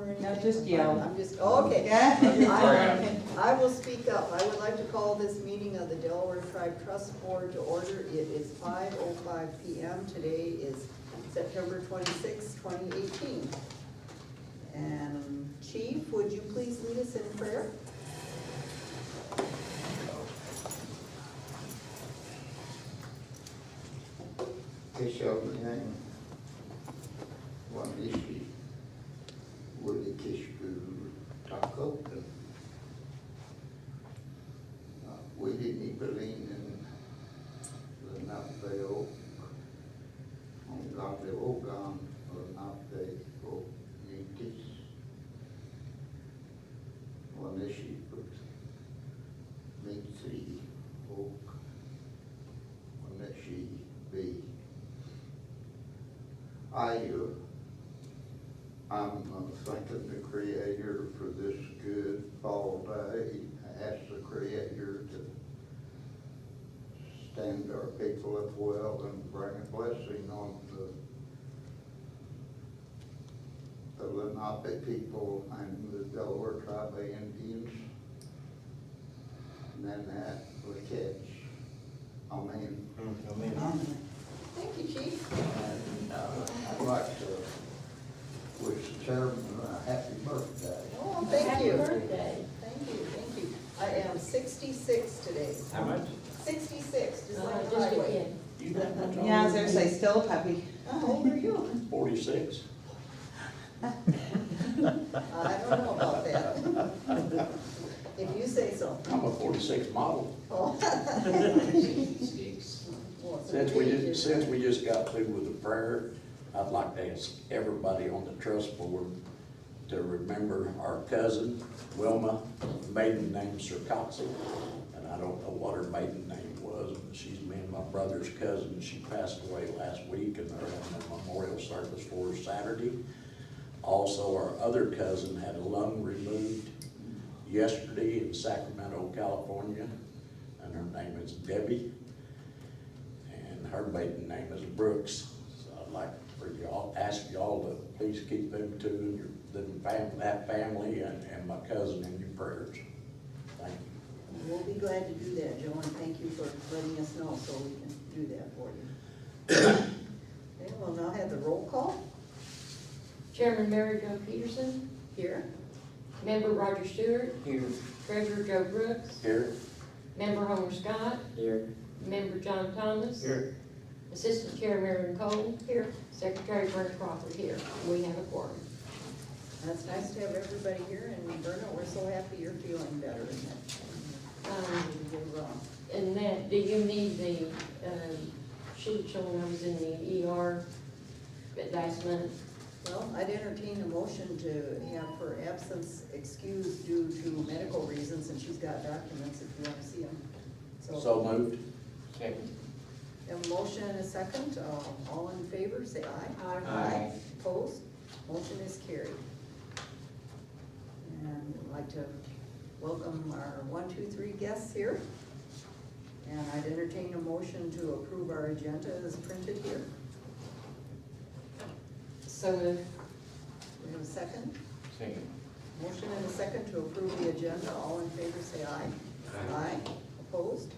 anything? No, just yell. I'm just, okay. Yeah. I will speak up. I would like to call this meeting of the Delaware Tribe Trust Board to order. It is 5:05 PM. Today is September 26, 2018. And Chief, would you please lead us in prayer? Keshavnayan, Wanishi, Wudikishku, Takoka. Widini Berlinen, the Napeo, on Gabe Ogan, or Nape, or Yitis. Wanishi, but Mitzi, Oak, Wanishi, B. I'm thanking the Creator for this good fall day. I ask the Creator to stand our people up well and bring a blessing on the Lenape people and the Delaware Tribe Indians. And then that will catch. Amen. Thank you, Chief. And I'd like to wish the chairman a happy birthday. Oh, thank you. Happy birthday. Thank you. I am 66 today. How much? 66, just like the Just a highway. kid. You got much on? Yeah, I was gonna say, still a puppy. How old are you? 46. I don't know about that. If you say so. I'm a 46 model. Oh. Well, it's a Since we big just, difference. since we just got through with the prayer, I'd like to ask everybody on the trust board to remember our cousin, Wilma, maiden name Sirkotsi. And I don't know what her maiden name was, but she's me and my brother's cousin. She passed away last week, and they're having a memorial service for her Saturday. Also, our other cousin had a lung removed yesterday in Sacramento, California, and her name is Debbie. And her maiden name is Brooks. So I'd like for y'all, ask y'all to please keep them two and that family and my cousin in your prayers. Thank you. We'll be glad to do that, Joe, and thank you for letting us know so we can do that for you. Okay, we'll now have the roll call Chairman Mary Jo Peterson, here. Member Roger Stewart, Here. Treasurer Joe Brooks, Here. Member Homer Scott, Here. Member John Thomas, Here. Assistant Chair Marion Cole, here, Secretary Brent Crawford, here. We have a quorum. That's nice to have everybody here, and Berna, we're so happy you're feeling better in that. You're wrong. And that, do you need the sheet showing I was in the ER last month? Well, I'd entertain a motion to have her absence excused due to medical reasons, and she's got documents if you want to see them. So moved. Second. Have a motion and a second. All in favor, say aye. Aye. Opposed? Motion is carried. And I'd like to welcome our 1, 2, 3 guests here. And I'd entertain a motion to approve our agenda as printed here. So moved. We have a second. Second. Motion and a second to approve the agenda. All in favor, say aye. Aye. Opposed?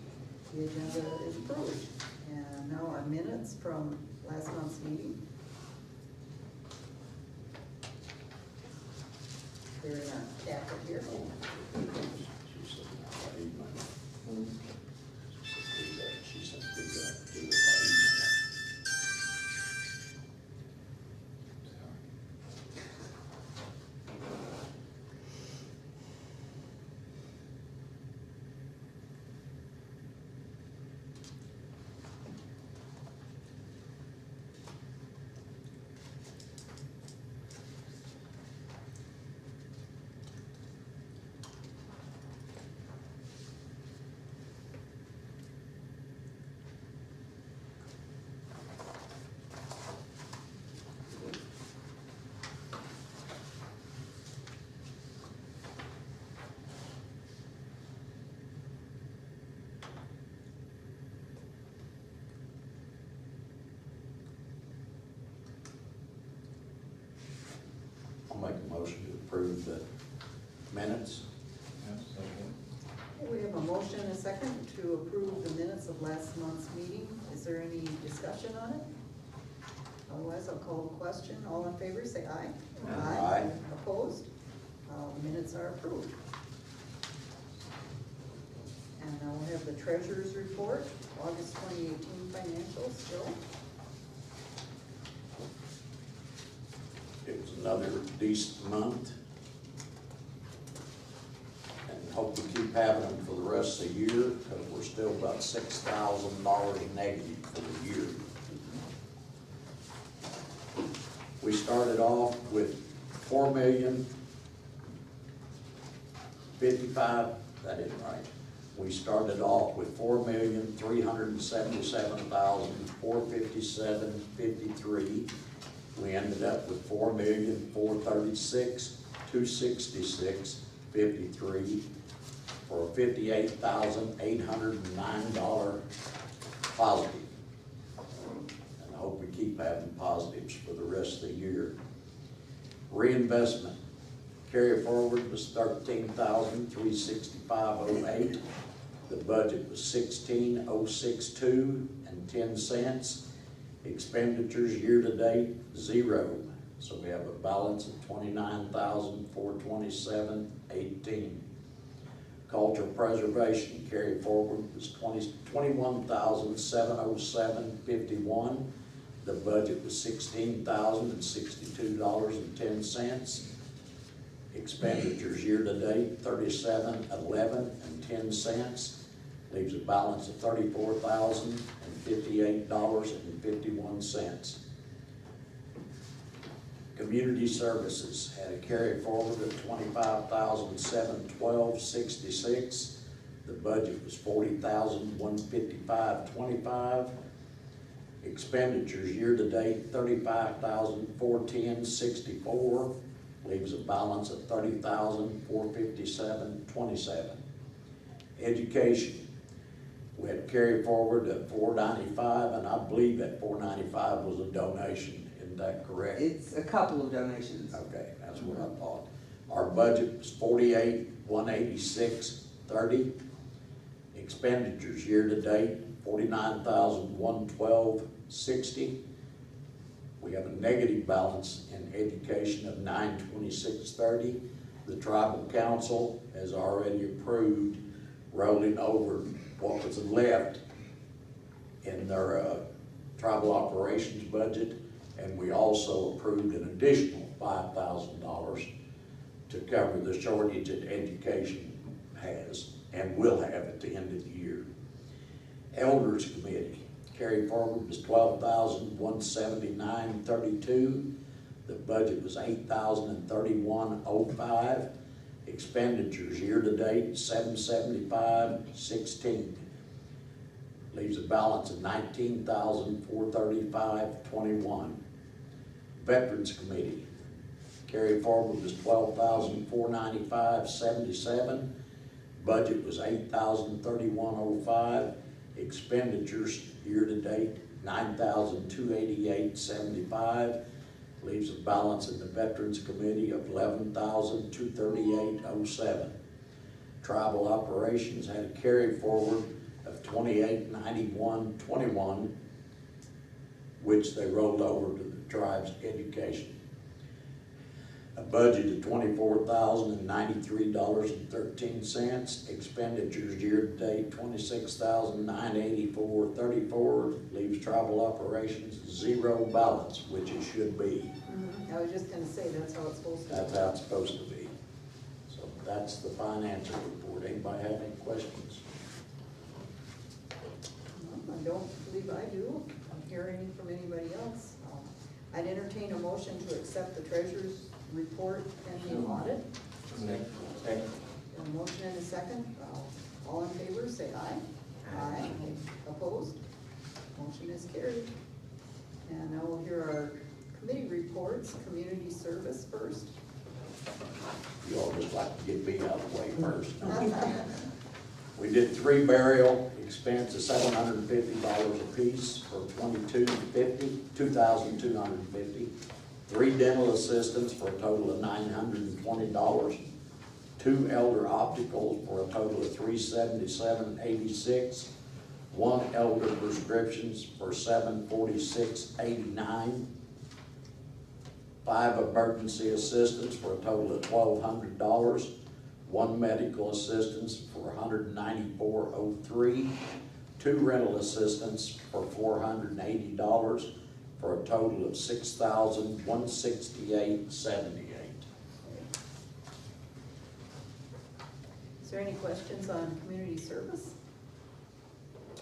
The agenda is approved. And now our minutes from last month's meeting. They're in our packet here. She said, by email. She said, do that by email. approve the minutes. We have a motion and a second to approve the minutes of last month's meeting. Is there any discussion on it? Otherwise, I'll call the question. All in favor, say aye. Aye. Opposed? Minutes are approved. And now we'll have the treasurer's report, August 2018 financials still. It was another decent month. And hope we keep having them for the rest of the year, because we're still about $6,000 negative for the year. We started off with that isn't right. We started off with $4,377,457.53. We ended up with $4,436,266.53 for a $58,809 positive. And I hope we keep having positives for the rest of the year. Reinvestment carry forward was $13,365.08. The budget was $16,062.10. Expenditures year-to-date, 0. So we have a balance of $29,427.18. Cultural preservation carry forward was $21,707.51. The budget was $16,062.10. Expenditures year-to-date, $37,011.10. Leaves a balance of $34,058.51. Community services had a carry forward of $25,712.66. The budget was $40,155.25. Expenditures year-to-date, $35,410.64. Leaves a balance of $30,457.27. Education, we had carry forward at $495, and I believe that $495 was a donation. Isn't that correct? It's a couple of donations. Okay, that's what I thought. Our budget was $48,186.30. Expenditures year-to-date, $49,112.60. We have a negative balance in education of $926.30. The tribal council has already approved rolling over what was left in their tribal operations budget, and we also approved an additional $5,000 to cover the shortage that education has and will have at the end of the year. Elders Committee carry forward was $12,179.32. The budget was $8,031.05. Expenditures year-to-date, $775.16. Leaves a balance of $19,435.21. Veterans Committee carry forward was $12,495.77. Budget was $8,031.05. Expenditures year-to-date, $9,288.75. Leaves a balance in the Veterans Committee of $11,238.07. Tribal operations had a carry forward of $28,91.21, which they rolled over to the tribe's education. A budget of $24,093.13. Expenditures year-to-date, $26,984.34. Leaves tribal operations 0 balance, which it should be. I was just gonna say, that's how it's supposed to be. That's how it's supposed to be. So that's the financial report. Anybody have any questions? I don't believe I do. I'm hearing from anybody else. I'd entertain a motion to accept the treasurer's report pending audit. A motion and a second. All in favor, say aye. Aye. Opposed? Motion is carried. And now we'll hear our committee reports. Community service first. You all just like to get me out of the way first. We did 3 burial expense of $750 apiece for $2,250. 3 dental assistants for a total of $920. $20. 2 Elder Opticals for a total of $377.86. 1 Elder Prescriptions for $746.89. 5 Emergency Assistants for a total of $1,200. 1 Medical Assistance for $194.03. 2 Rental Assistants for $480 for a total of $6,168.78. Is there any questions on community service?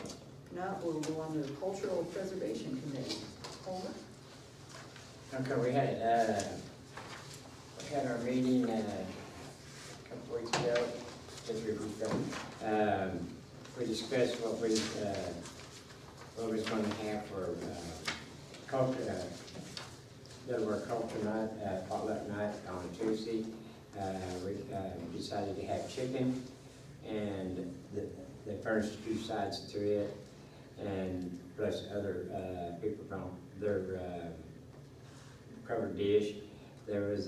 If not, we'll go on to the Cultural Preservation Committee. Homer? Okay, we had our meeting, a couple weeks ago, 2 or 3 weeks ago. We discussed what we was gonna have for, culture, Delaware Culture Night, potluck night on Tuesday. We decided to have chicken, and they furnished 2 sides to it, and plus other people from their covered dish. There was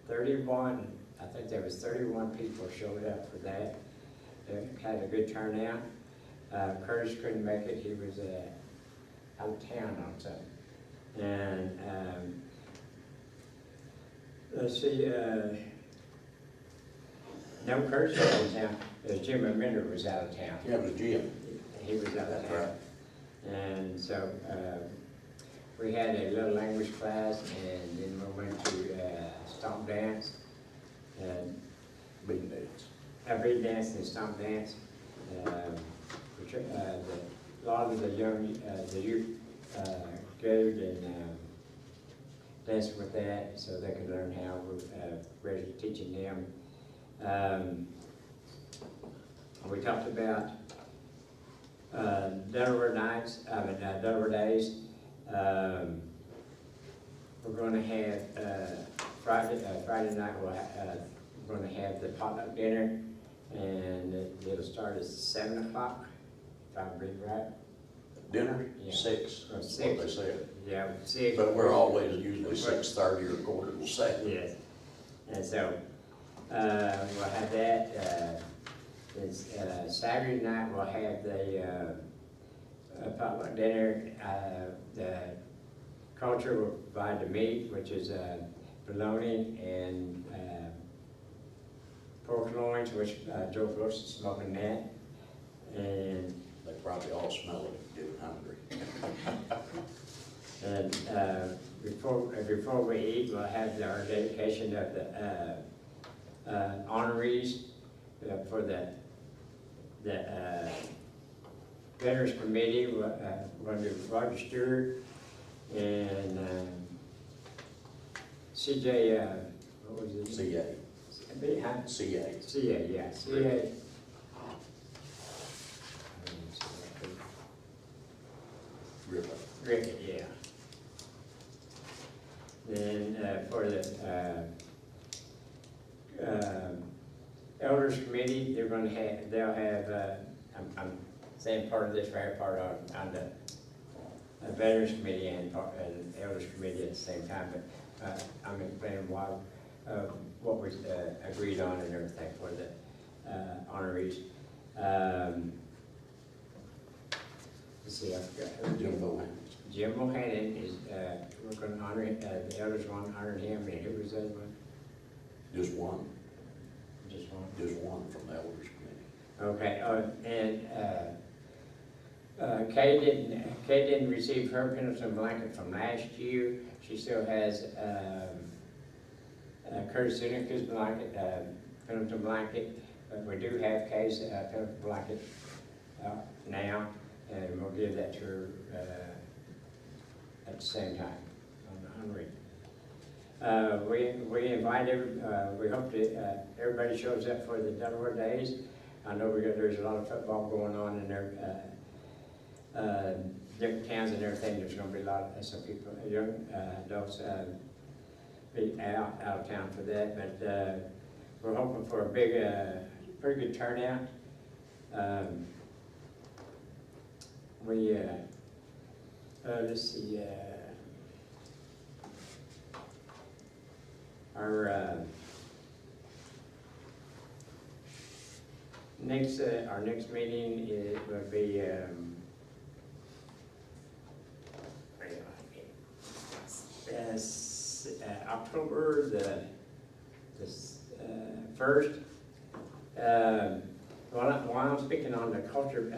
31, I think there was 31 people showed up for that. They had a good turnout. Curtis couldn't make it, he was out of town on something. And let's see, no, Curtis was out of town. It was Jim Minder was out of town. Yeah, it was Jim. He was out of That's town. right. And so we had a little language class, and then we went to stomp dance, and Big dance. a big dance and stomp dance. A lot of the youth gathered and danced with that, so they could learn how we're teaching them. We talked about Delaware nights, Delaware days. We're going to have Friday night. We're going to have the potluck dinner, and it'll start at 7 o'clock. If I read right. Dinner, Yeah. 6, Or that's 6. what they said. Yeah, 6. But we're always usually 6:30 or 6:45. Yes, and so, we'll have that, it's, Saturday night, we'll have the, potluck dinner. The culture will provide the meat, which is, bologna and, pork loins, which, Joe Brooks is smoking that, and They probably all smell it, getting hungry. And before we eat, we'll have our dedication of the honorees for the Veterans Committee. We're going to do Roger Stewart and CJ, what was it? CA. Huh? CA. CA, yeah, CA. Ricket, yeah. Then for the Elders Committee, they'll have, I'm saying part of this right, part on the Veterans Committee and Elders Committee at the same time, but I'm explaining what we agreed on and everything for the honorees. Let's see, I forgot. Jim Bowen. Jim Bohannon is, we're going to honor, the elders want to honor him, and who was the other one? Just one. Just one. Just one from the Elders Committee. Okay, and Kay didn't receive her Pendleton blanket from last year. She still has Curtis Seneca's blanket, Pendleton blanket, but we do have Kay's Pendleton blanket now, and we'll give that to her at the same time on the honorary. We invite we hope that everybody shows up for the Delaware Days. I know there's a lot of football going on in there, different towns and everything. There's going to be a lot of some people, young adults, be out of town for that. But we're hoping for a big, pretty good turnout. Let's see, our Our next meeting will be, October the 1st. While I'm speaking on the culture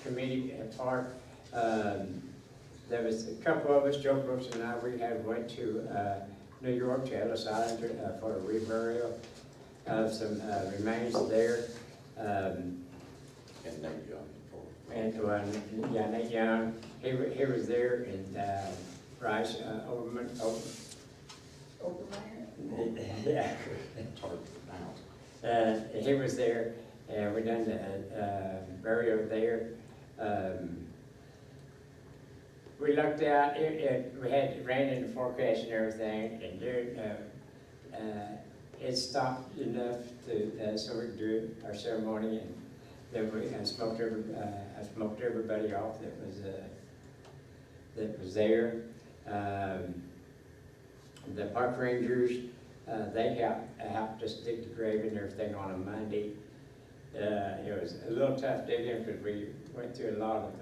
committee part, there was a couple of us, Joe Brooks and I, we went to New York to Ellis Island for a reburial of some remains there. And Nate Young. And Nate Young, he was there, and Bryce Overman, yeah. It's hard to pronounce. He was there, and we done the burial there. We looked out, we had rain in the forecast and everything, and there, it stopped enough to, so we could do our ceremony, and then I smoked everybody off that was there. The park rangers, they helped us dig the grave and everything on a Monday. It was a little tough digging because we went through a lot of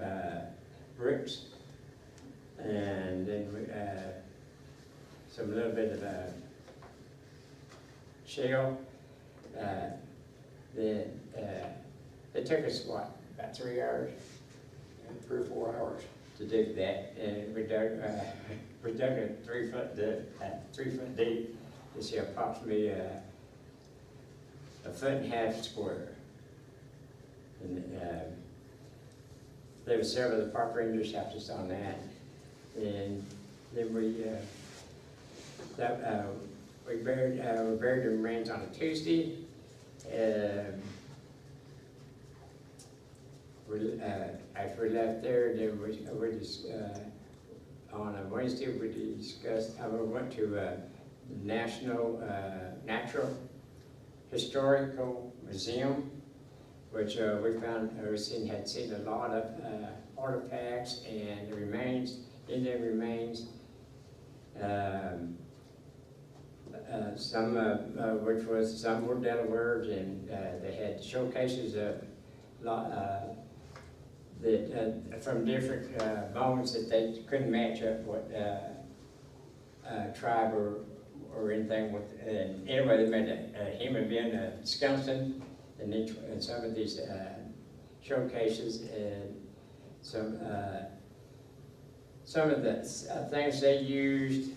bricks, and then some little bit of shell. Then it took us about 3 hours, 3 or 4 hours. to dig that, and we dug a 3 foot deep. It's approximately a 1.5 feet square. And there were several of the park rangers helped us on that, and then we buried the remains on a Tuesday. After we left there, then we just, on a Wednesday, we discussed, we went to National Natural Historical Museum, which had seen a lot of artifacts and remains, Indian remains. Some were Delaware, and they had showcases of from different bones that they couldn't match up what tribe or anything with. And anyway, they made a human being, a skeleton, in some of these showcases, and some of the things they used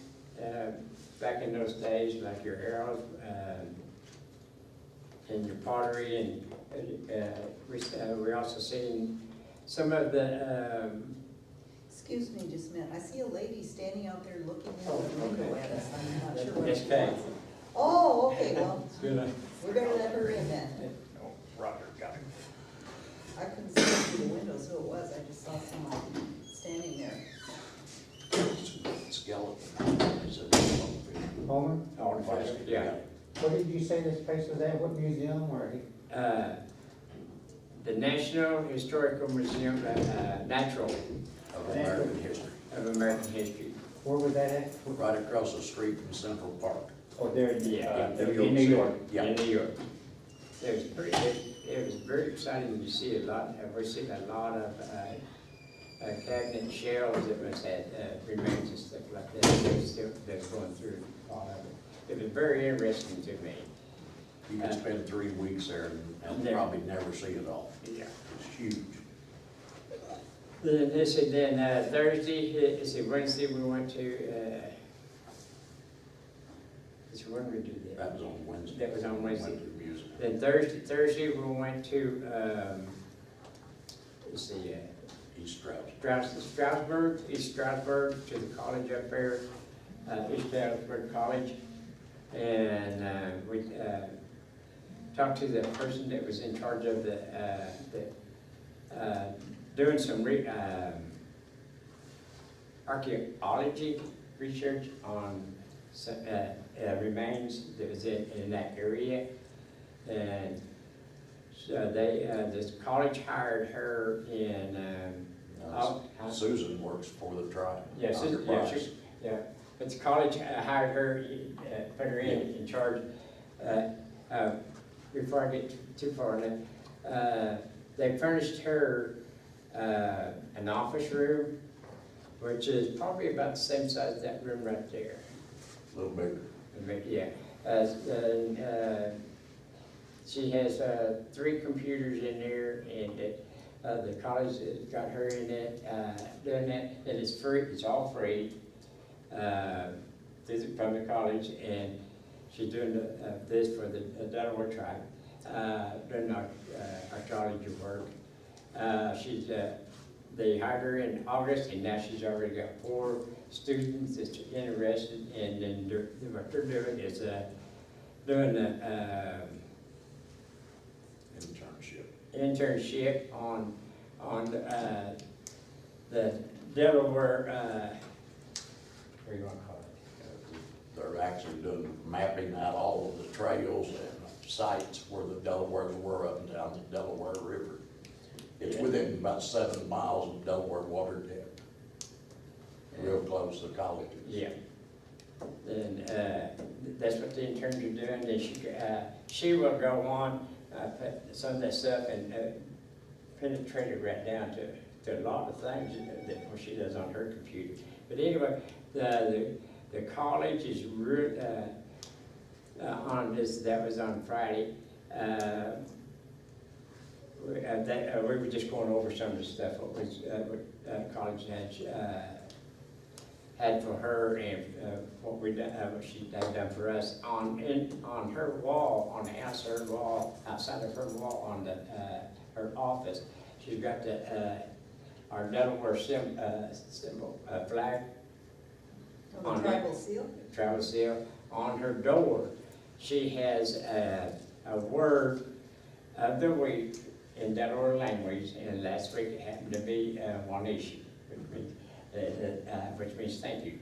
back in those days, like your arrows and your pottery, and we also seen some of the. Excuse me just a minute, I see a lady standing out there looking Oh, out the window okay. at us, I'm not sure what That's she Kay. wants. Oh, okay, well, Good. we're gonna let her in then. Roger, got it. I couldn't see through the window, so it was, I just saw someone standing there. Skeleton. Is it? Coleman, Yeah. what did you say this place was at? What museum or? The National Historical Museum, Natural Of American history. of American History. Where was that at? Right across the street from Central Park. Oh, there in New New York York. Yeah. In New York. It was very exciting to see a lot. We've seen a lot of cabinet shells that was had remains and stuff like that. They're going through all of it. It was very interesting to me. You can spend 3 weeks there and probably never see it all. Yeah. It's huge. Then Thursday, Wednesday, we went to, when we do that? That was on Wednesday. That was on Wednesday. Went to the museum. Then Thursday, we went to, East Stroudsburg. East Stroudsburg, to the college up there, East Stroudsburg College. And we talked to the person that was in charge of doing some archaeology research on some, remains that was in that area. And so this college hired her in, Susan works for the tribe. yeah, but the college hired her, put her in charge. Before I get too far in it, they furnished her, an office room, which is probably about the same size as that room right there. A little bigger. Yeah. She has 3 computers in there, and the college has got her in it, doing that, and it's free, it's all free, from the college, and she's doing this for the Delaware tribe, doing archaeology work. They hired her in August, and now she's already got 4 students that's interested, and then what they're doing is doing a internship on the Delaware, what do you want to call it? They're actually doing mapping out all of the trails and sites where the Delawares were up and down the Delaware River. It's within about 7 miles of Delaware water depth, real close to the colleges. Yeah. And that's what the interns are doing. And she will go on, put some of that stuff and penetrate it right down to a lot of things that what she does on her computer. But anyway, the college is really on this. That was on Friday. We were just going over some of the stuff what college had for her and what she had done for us on her wall, on the outside wall, on her office. She's got our Delaware symbol flag. Oh, the tribal seal? Tribal seal on her door. She has a word of the week in Delaware language, and last week it happened to be Wanishu, which means thank you.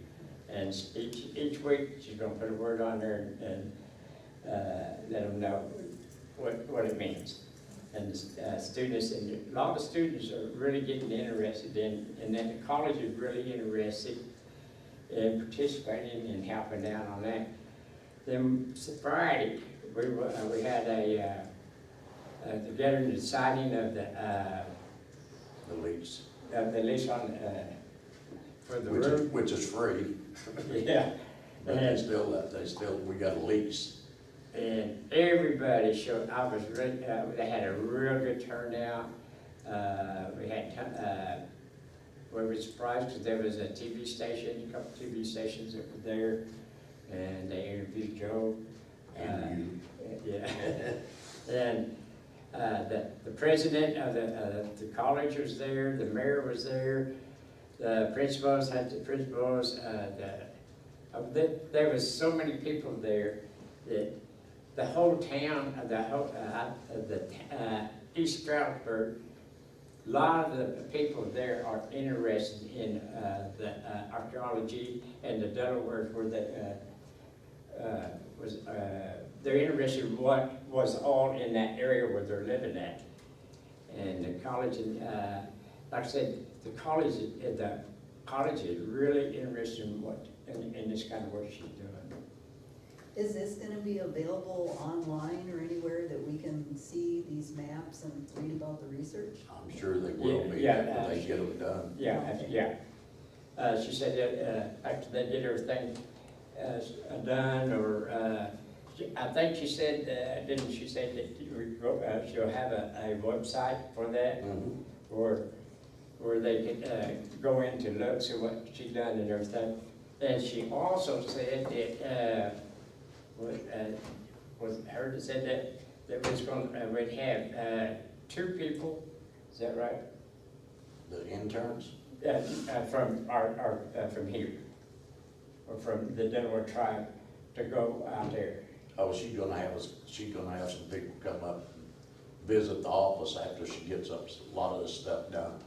And each week she's going to put a word on there and let them know what it means. And students, and a lot of students are really getting interested and then the college is really interested in participating and helping out on that. Then Friday, we had together the signing of the lease on for the room, which is free. Yeah, But we got a lease. and everybody showed. I was really. They had a real good turnout. We were surprised because there was a TV station, a couple TV stations that were there, and they interviewed Joe. And Yeah, and the president of the college was there, the mayor was there, the principals there was so many people there that the whole town, East Stroudsburg, a lot of the people there are interested in the archaeology and the Delawares they're interested in what was all in that area where they're living at. And the college, like I said, the college is really interested in this kind of work she's doing. Is this gonna be available online or anywhere that we can see these maps and read about the research? I'm sure they will be Yeah, after they get them done. Yeah. She said that after they get everything done, or I think she said, didn't she say that she'll have a website for that, where they could go in to look, see what she's done and everything. And she also said that said that was going we'd have 2 people. Is that right? The interns? From from here, or from the Delaware tribe, to go out there. Oh, she's gonna have some people come up and visit the office after she gets up a lot of this stuff done,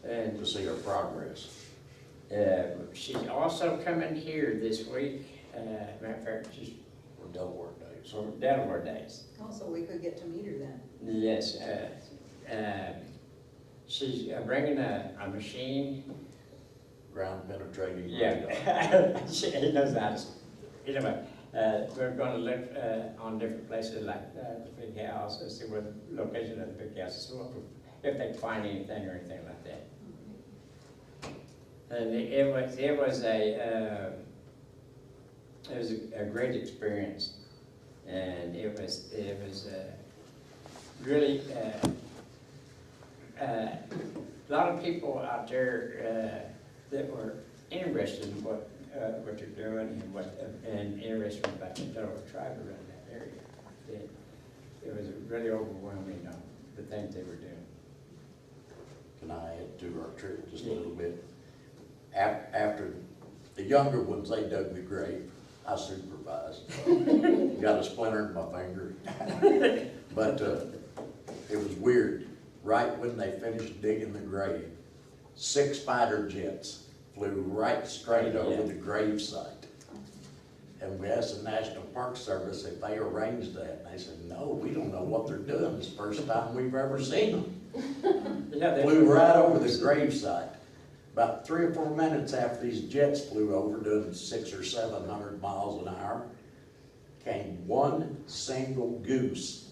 And to see her progress. she's also coming here this week. Matter of fact, she's For Delaware Days. for Delaware Days. Oh, so we could get to meet her then. Yes, she's bringing a machine. Ground penetrating. Yeah, he knows how to. We're gonna look, on different places like, the big house, and see what the location of the big house, so if they can find anything or anything like that. And it was a great experience, and it was really, a lot of people out there, that were interested in what you're doing and interested about the Delaware tribe around that area. It was really overwhelming, the things they were doing. Can I add to our trip just a little bit? After the younger ones, they dug the grave. I supervised. Got a splinter in my finger. But it was weird. Right when they finished digging the grave, 6 fighter jets flew right straight over the grave site. And we asked the National Park Service if they arranged that. And they said, no, we don't know what they're doing. It's the first time we've ever seen them. Flew right over the grave site. About 3 or 4 minutes after these jets flew over, doing 600 or 700 miles an hour, came one single goose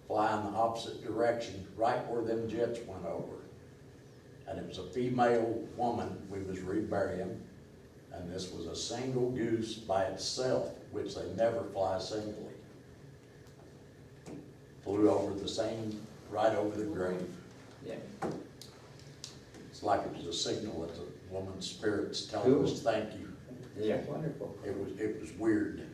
flying the opposite direction, right where them jets went over. And it was a female woman we was reburying, and this was a single goose by itself, which they never fly singly. Flew over right over the grave. Yeah. It's like it was a signal that the woman's spirit's telling us thank you. Yeah. That's wonderful. It was weird.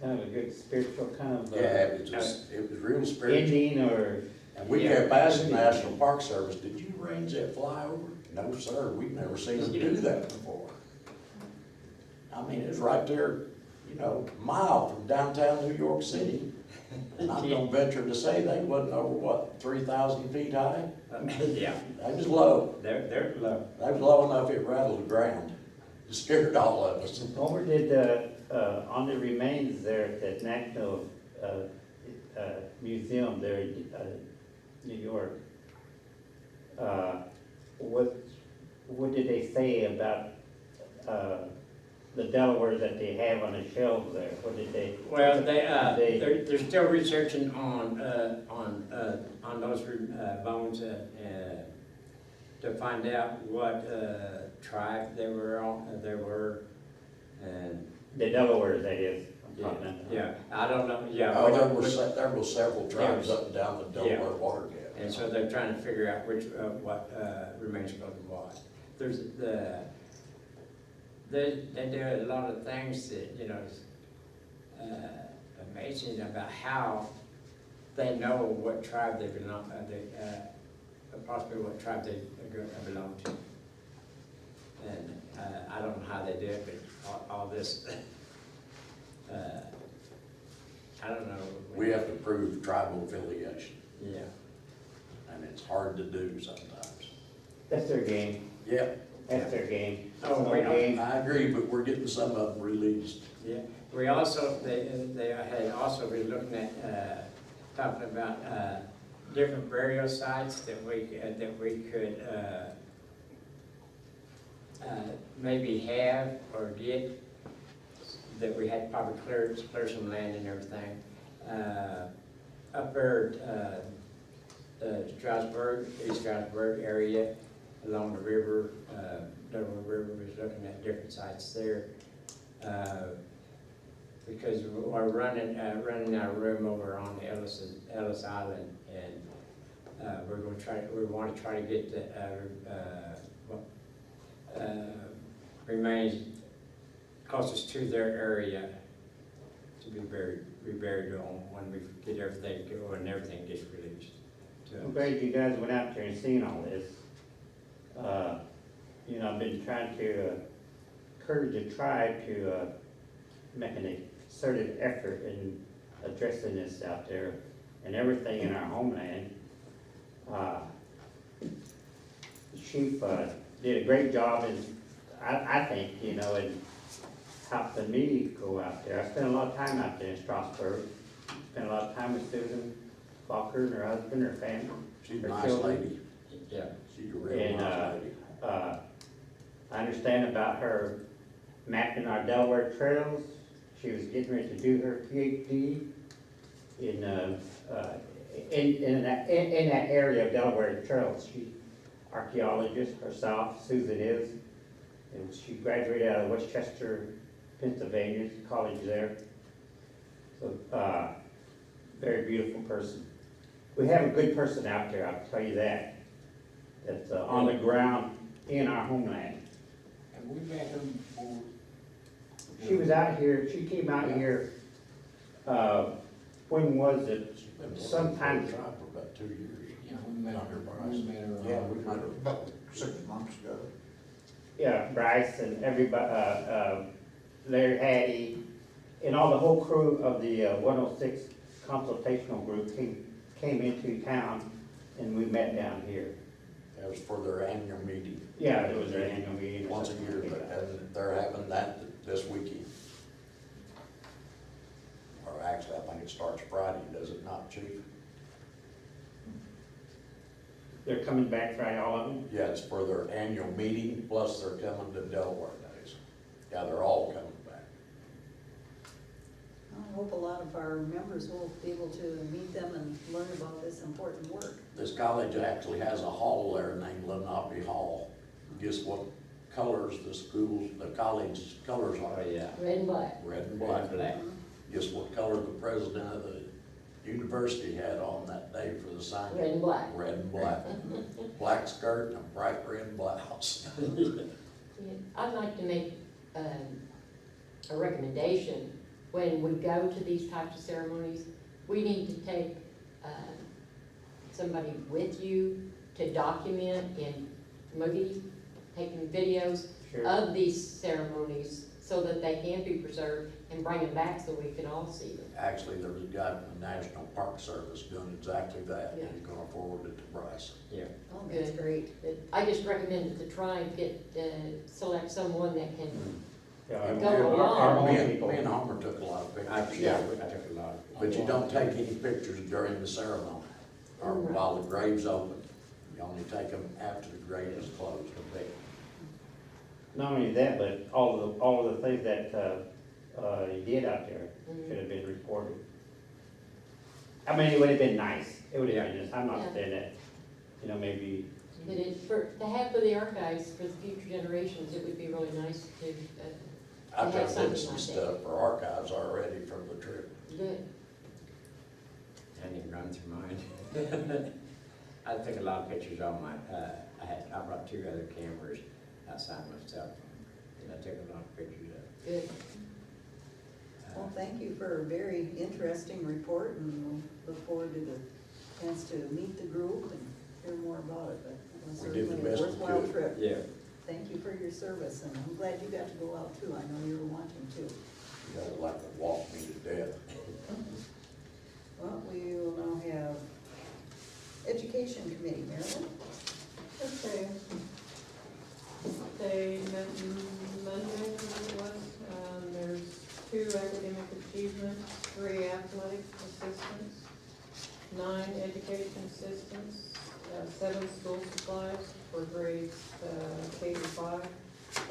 Kind of a good spiritual kind of. Yeah, it was real spiritual. Ending or. And we kept asking the National Park Service, did you arrange that flyover? No, sir, we've never seen them do that before. I mean, it's right there, a mile from downtown New York City. And I'm gonna venture to say they wasn't over, 3,000 feet high? Yeah, They was low. they're low. They was low enough it rattled the ground. It scared all of us. Over did, on the remains there at the National Museum there in New York, what did they say about the Delaware that they have on the shelves there? What did they? Well, they're still researching on those bones to find out what tribe they were on. And The Delaware, that is. yeah, I don't know. Yeah, Oh, there were several tribes up and down the Delaware water gap. and so they're trying to figure out what remains go to what. They do a lot of things that, is amazing about how they know what tribe they belong, possibly what tribe they belong to. And I don't know how they do it, but all this, I don't know. We have to prove tribal affiliation, Yeah. and it's hard to do sometimes. That's their game. Yeah, That's their game. Oh, It's we our game. I agree, but we're getting some of them released. Yeah, we also, they had also been looking at, talking about, different burial sites that we could, maybe have or get, that we had probably clear some land and everything. Up there, Strasburg, East Strasburg area, along the river, Delaware River, was looking at different sites there. Because we're running our room over on the Ellis Island, and we want to try to get the remains closest to their area to be buried on when we get everything going and everything gets released. I'm glad you guys went out there and seen all this. I've been trying to encourage the tribe to make an concerted effort in addressing this out there and everything in our homeland. The chief did a great job, and I think, in helping me go out there. I spent a lot of time out there in Strasburg. Spent a lot of time with Susan Falker and her husband, her family. She's a her nice children. lady. Yeah. She's a real And, nice lady. I understand about her mapping our Delaware trails. She was getting ready to do her PhD in that area of Delaware Trails. She's archaeologist herself, Susan is. And she graduated out of Westchester, Pennsylvania, college there. So, very beautiful person. We have a good person out there, I'll tell you that. That's on the ground in our homeland. And we met her before. She was out here, she came out here, when was it? Sometime. For about 2 years. Yeah, we met her, Yeah, we met her. About 6 months ago. Yeah, Bryce and everybody, Larry Hattie, and all the whole crew of the 106 consultational group came into town, and we met down here. That was for their annual meeting. Yeah, it was their annual meeting. Once a year, and they're having that this weekend. Or actually, I think it starts Friday, does it not, Chief? They're coming back Friday, all of them? Yeah, it's for their annual meeting, plus they're coming to Delaware days. Yeah, they're all coming back. I hope a lot of our members will be able to meet them and learn about this important work. This college actually has a hall there named Lenape Hall. Guess what colors the college colors Oh, are? yeah. Red and black. Red and black. Black. Guess what color the president of the university had on that day for the signing? Red and black. Red and black. Black skirt and a bright red blouse. Yeah, I'd like to make a recommendation. When we go to these types of ceremonies, we need to take somebody with you to document in movies, taking videos Sure. of these ceremonies so that they can be preserved and bring them back so we can all see them. Actually, there's a guy from the National Park Service doing exactly that. Yeah. He's gonna forward it to Bryce. Yeah. Oh, that's Good. great. But I just recommend to try and select someone that can, Yeah, Go our along. own Me people. and Homer took a lot of pictures. Yeah, I took a lot. But you don't take any pictures during the ceremony or Right. while the grave's open. You only take them after the grave is closed. Not only that, but all of the things that, he did out there Mhm. should have been reported. I mean, it would have been nice, it would have been nice, I'm Yeah. not saying that, maybe, that to have for the archives for the future generations, it would be really nice to I've have got something some like stuff for archives already from the trip. good. I didn't run through mine. I took a lot of pictures on my, I brought 2 other cameras outside my cell phone, and I took a lot of pictures of it. Good. Well, thank you for a very interesting report, and we'll look forward to the chance to meet the group and hear more about it, but it was We did the certainly a best we worthwhile could. trip. Yeah. Thank you for your service, and I'm glad you got to go out too. I know you were wanting to. You guys like to walk me to death. Well, we will now have Education Committee, Marilyn. Okay. They met Monday, I think it was. There's 2 academic achievements, 3 athletic assistants, 9 education assistants, 7 school supplies for grades K to 5,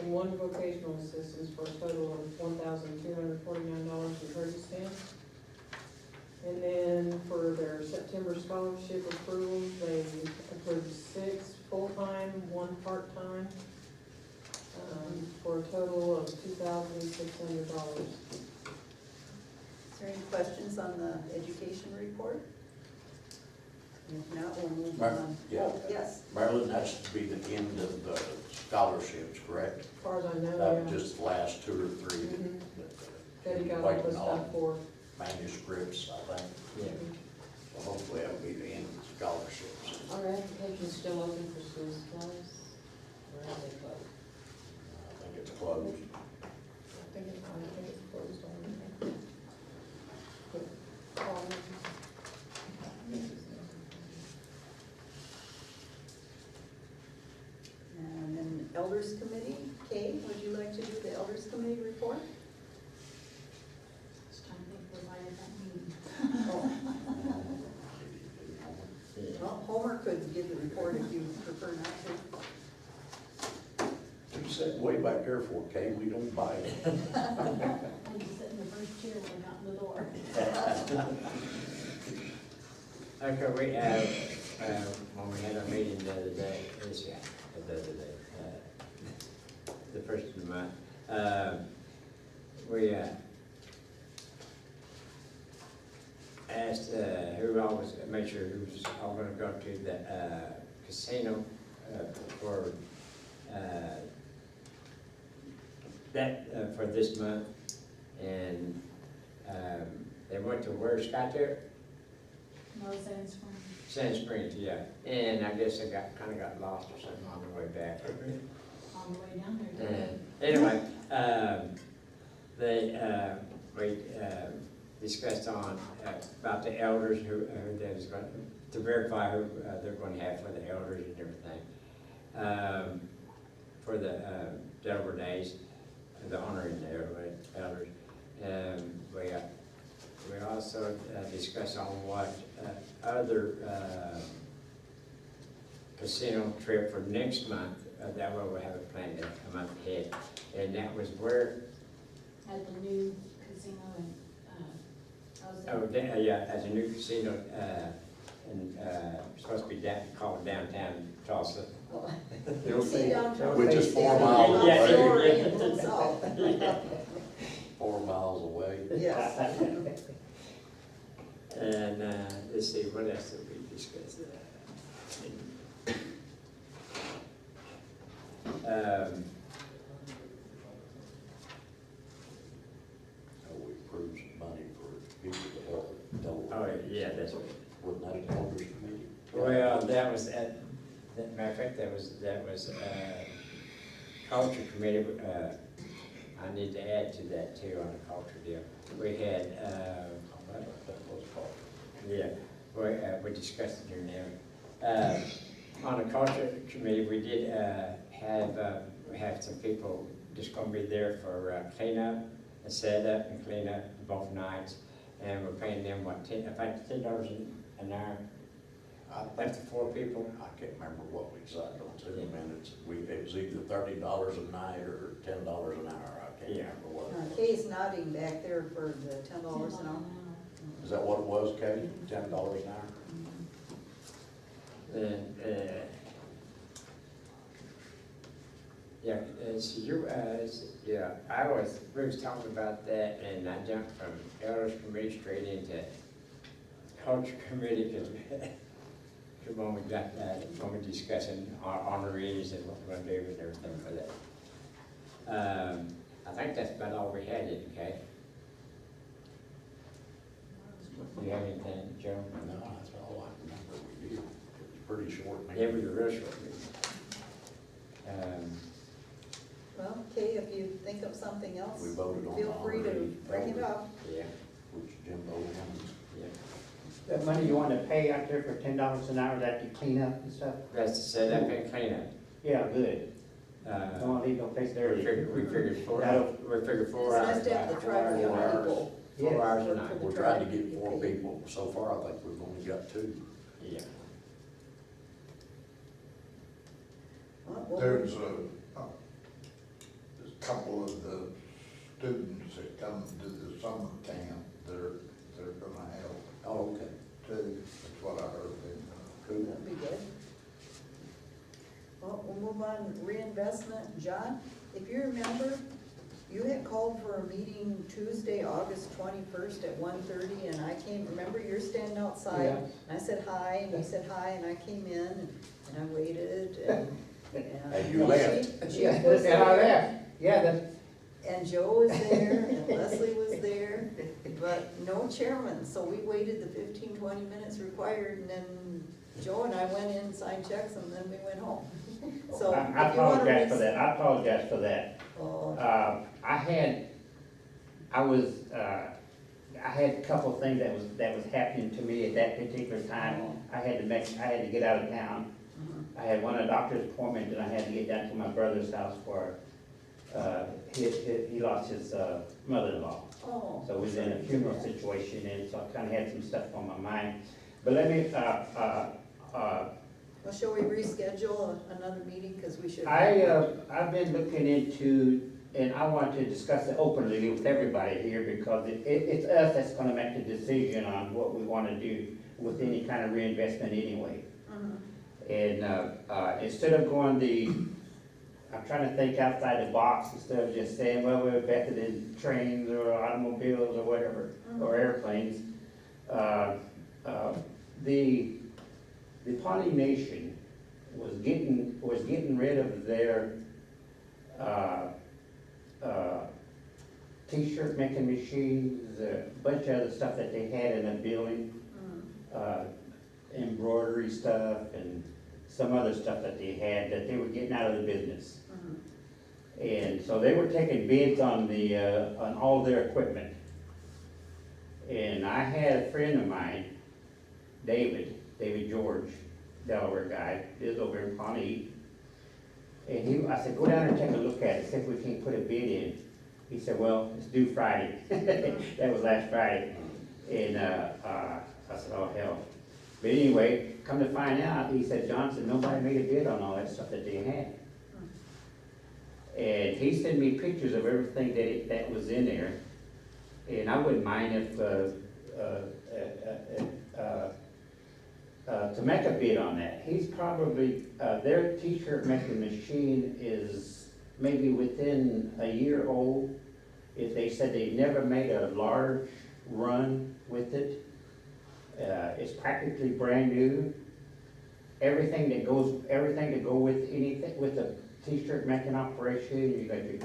and 1 vocational assistance for a total of $1,249.30. And then for their September scholarship approvals, they approved 6 full-time, 1 part-time, for a total of $2,600. Is there any questions on the education report? If not, we'll move on. Yeah. Oh, yes, Marilyn, that should be the end of the scholarships, correct? As far as I know, That yeah. was just the last 2 or 3. Mhm. that, That he got all waiting the stuff for. manuscripts, I think. Yeah. So hopefully that'll be the end of the scholarships. Are applications still open for school supplies? Or are they closed? I think it's closed. I think it's closed on. and then Elders Committee, Kay, would you like to do the Elders Committee report? Well, Homer could give the report if you prefer not to. You said way back there for Kay, we don't buy it. first cheer when we got in the door. Okay, when we had our meeting the other day, the first of the month, we, asked, who all was, make sure who was all gonna go to the, casino, for, for this month. And, they went to where, Skyter? No, Sand Springs. Sand Springs, yeah. And I guess they kinda got lost or something on the way back. On the way down there. And anyway, we discussed on, about the elders who they was going, to verify who they're going to have for the elders and everything. For the Delaware Days, the honoring the elders. We also discussed on what other casino trip for next month, that way we'll have it planned a month ahead. And that was where, At the new casino in, yeah, as a new casino, and supposed to be called downtown Tulsa. You'll see downtown. Which is 4 Face miles down, away. Story and then south. 4 miles away. Yes. And, let's see, what else did we discuss? We approved some money for people to help Delaware. Oh, yeah, that's right. Wasn't that a Congress committee? Well, that was, matter of fact, that was, culture committee, I need to add to that too on the culture deal. We had, That was called. yeah, we discussed it during there. On the culture committee, we did, have some people just gonna be there for, cleanup, and set up and clean up both nights. And we're paying them, what, $10 an hour? Up to 4 people. I can't remember what we decided on 2 minutes. It was either $30 a night or $10 an hour. I can't remember what it was. Kay's nodding back there for the $10 an hour. Is that what it was, Katie? $10 an hour? And, yeah, so we was talking about that, and I jumped from elders committee straight into culture committee, because when we got that, when we discussing our honorees and what we're gonna do and everything for that. I think that's about all we had, didn't we, Kay? Do you have anything, Joe? No, that's all I remember we did. It was pretty short. It was a real short meeting. Well, Kay, if you think of something else, We voted on feel free to honorary bring it elders, up. Yeah, which Jim voted on. yeah. That money you wanna pay out there for $10 an hour that you clean up and stuff? That's to set up and clean up. Yeah, good. Don't wanna leave no place We dirty. figured 4 That'll- It's hours. nice to have the tribal young people. 4 hours a Work night. for the We're trying to tribe, get get 4 paid. people. So far, I think we've only got 2. Yeah. Well, There's a couple of the students that come to the summer camp that they're gonna help Oh, okay. too, that's what I heard. Cool. That'd be good. Well, we'll move on, reinvestment. John, if you remember, you had called for a meeting Tuesday, August 21st at 1:30, and I came, remember, you're standing outside? Yeah. And I said hi, and you said hi, and I came in, and I waited, and. And you left. Chief was And I there, left. Yeah, that's, and Joe was there, and Leslie was there, but no chairman, so we waited the 15, 20 minutes required, and then Joe and I went in, signed checks, and then we went home. So. I if you wanna apologize for res- that, I apologize for that. Oh, I had a couple of things that was happening to me at that particular time. I had to get out of town. mhm. I had one a doctor's appointment, and I had to get down to my brother's house for, he lost his mother-in-law. Oh, So we was in a funeral situation, and so I kinda had some stuff on my mind. But let me, well, shall we reschedule another meeting, because we should. I've been looking into and I want to discuss it openly with everybody here because it's us that's gonna make the decision on what we wanna do with any kind of reinvestment anyway. And, instead of going I'm trying to think outside the box instead of just saying, well, we're invested in trains or automobiles or whatever, or airplanes. The Pawnee Nation was getting rid of their, t-shirt making machines, a bunch of other stuff that they had in the building, embroidery stuff and some other stuff that they had that they were getting out of the business. And so they were taking bids on on all their equipment. And I had a friend of mine, David George, Delaware guy, lives over in Pawnee. And I said, go down there and take a look at it, see if we can put a bid in. He said, well, it's due Friday. That was last Friday. And I said, oh, hell. But anyway, come to find out, he said, Johnson, nobody made a bid on all that stuff that they had. And he sent me pictures of everything that was in there. And I wouldn't mind if, to make a bid on that. He's probably, their t-shirt making machine is maybe within a year old. If they said they never made a large run with it, it's practically brand new. Everything to go with anything, with the t-shirt making operation, you got your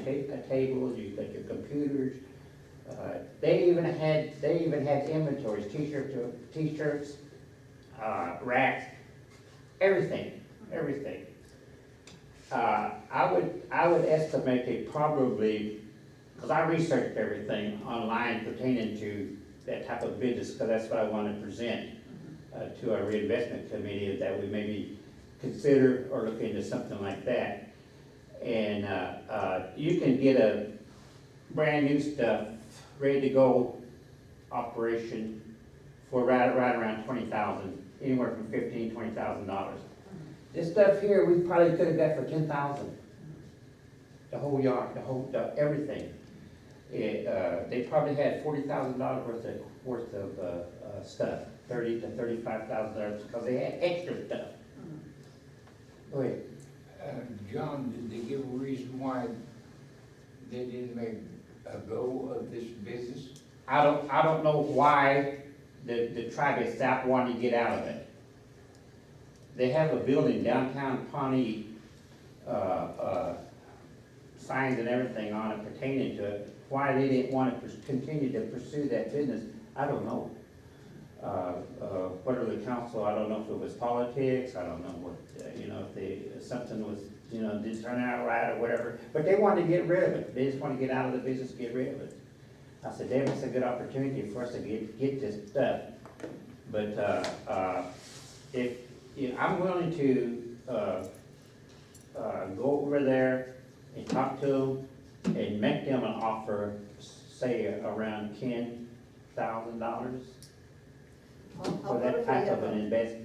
tables, you got your computers. They even had inventories, t-shirts, racks, everything. I would estimate they probably, because I researched everything online pertaining to that type of business, because that's what I want to present to our reinvestment committee, that we maybe consider or look into something like that. And you can get a brand new stuff, ready to go operation for right around $20,000, anywhere from $15,000 to $20,000. This stuff here, we probably could have got for $10,000. The whole yard, everything. They probably had $40,000 worth of stuff, $30,000 to $35,000, because they had extra stuff. Go ahead. John, did they give a reason why they didn't make a go of this business? I don't know why the tribe itself wanted to get out of it. They have a building downtown Pawnee, signs and everything on it pertaining to it. Why they didn't want to continue to pursue that business, I don't know. Whether the council, I don't know if it was politics, I don't know what, if something was, didn't turn out right or whatever, but they wanted to get rid of it. They just want to get out of the business, get rid of it. I said, David, it's a good opportunity for us to get this stuff. But I'm willing to go over there and talk to them and make them an offer, say around $10,000 for that type of an invest.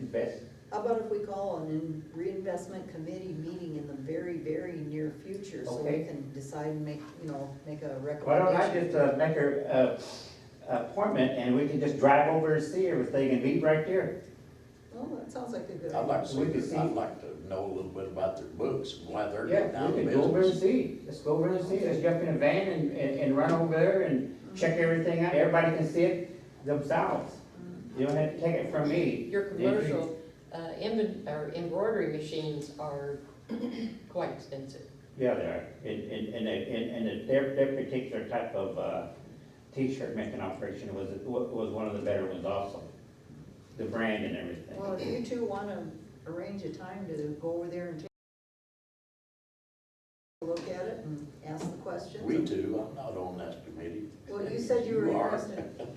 How about if we call an reinvestment committee meeting in the very, very near future, so we Okay. can decide and make a recommendation? Why don't I just make her appointment and we can just drive over and see everything and meet right there? Oh, that sounds like a good I'd like to We could see, see- I'd like to know a little bit about their books and why they're Yeah, getting out of we can go over and business. see. Let's go over and see. Let's jump in a van and run over there and check everything out. Everybody can see it themselves. You don't have to take it from me. Your commercial embroidery machines are quite expensive. Yeah, they are. And their particular type of t-shirt making operation was one of the better ones also. The brand and everything. Well, if you two want to arrange a time to go over there and take a look at it and ask the questions. We too, I'm not on that committee. Well, you said you were You are. interested.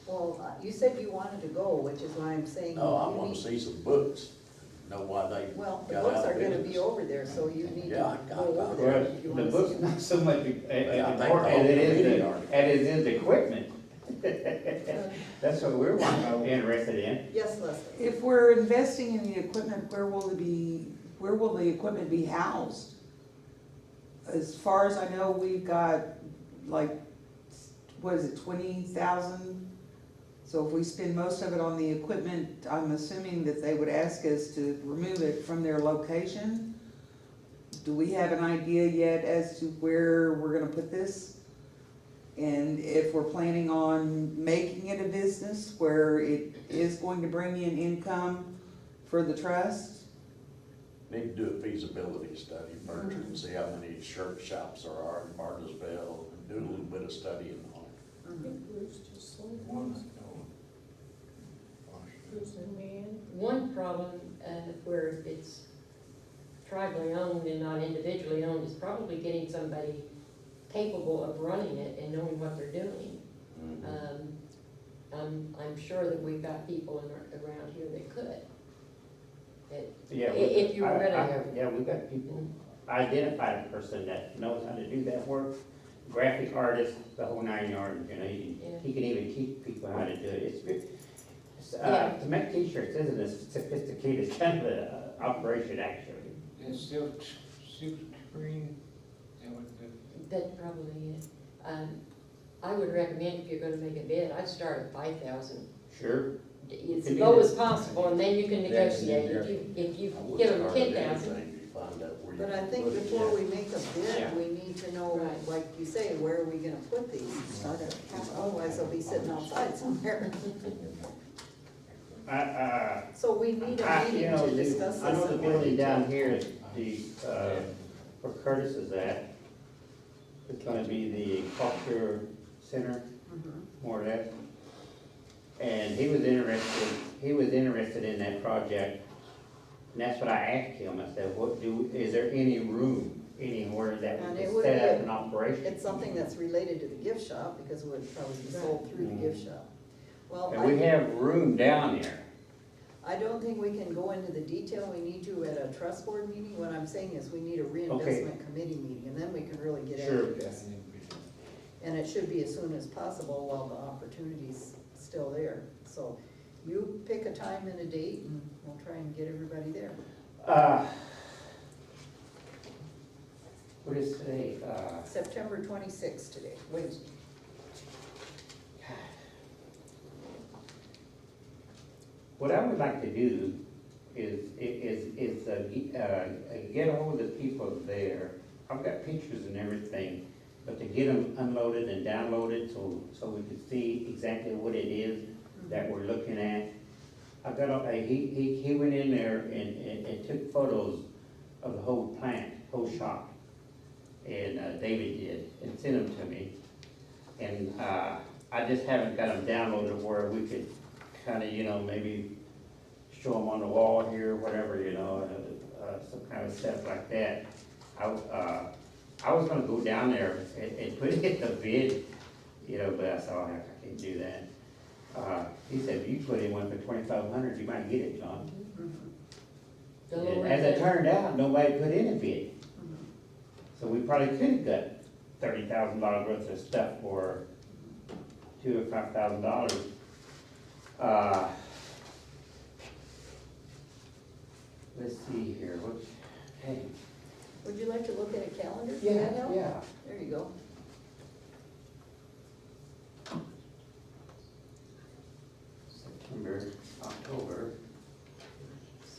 Well, you said you wanted to go, which is why I'm saying. No, I you want need- to see some books, know why they Well, the got books out are of gonna business. be over there, so you need to Yeah, go over there Well, if you the want to book's see them. not so much Yeah, I think important the whole committee are. as it is the equipment. That's what we're interested in. Yes, Leslie. If we're investing in the equipment, where will the equipment be housed? as far as I know, we've got like, what is it, 20,000? So if we spend most of it on the equipment, I'm assuming that they would ask us to remove it from their location. Do we have an idea yet as to where we're gonna put this? And if we're planning on making it a business where it is going to bring in income for the trust? Need to do a feasibility study first and see how many shirt shops there are in Bartlesville, and do a little bit of studying on it. One, One problem, where it's tribally owned and not individually owned is probably getting somebody capable of running it and knowing what they're doing. I'm sure that we've got people around here that could. Yeah, If you were gonna. Yeah, we've got people, I identified a person that knows how to do that work, graphic artist, the whole 9 yards, you know, he can even teach people how to do it. To make t-shirts isn't a sophisticated kind of a operation, actually. it's still silk screen, and what the, That's probably it. I would recommend if you're gonna make a bid, I'd start at 5,000. Sure. It's Can as you low do- as possible, and then you can negotiate. If you I would give them start 10,000. anything, you find out where you But I can think put it. before we make a Yeah. bid, we need to know, Right. like you say, where are we gonna put these? Otherwise, they'll be sitting outside somewhere. So we need a You meeting know, to discuss this. I know the in more building detail. down here, the, where Curtis is at, it's gonna be the culture center, Mhm. more or less. And he was interested in that project, and that's what I asked him, I said, is there any room anywhere that And we it could would set be up an operation? It's something that's related to the gift shop, because it would probably be sold through the gift shop. Well, And we have room down there. I don't think we can go into the detail we need to at a trust board meeting. What I'm saying is we need a reinvestment committee meeting, and then we can really get Sure. into this. And it should be as soon as possible while the opportunity's still there. So you pick a time and a date, and we'll try and get everybody there. What is today? September 26th today, Wednesday. What I would like to do is get all of the people there. I've got pictures and everything, but to get them unloaded and downloaded so we can see exactly what it is that we're looking at. I've got, he went in there and took photos of the whole plant, whole shop. And David did, and sent them to me. And I just haven't got them downloaded where we could kind of, you know, maybe show them on the wall here, whatever, you know, some kind of stuff like that. I was gonna go down there and put it in the bid, you know, but I said, oh, heck, I can't do that. He said, if you put in one for 2,500, you might get it, John. The And lower as it bid. turned out, nobody put in a bid. So we probably could have got $30,000 worth of stuff for $2,000 or $5,000. Let's see here, hey. Would you like to look at a calendar? Does that help? Yeah. There you go. September, October.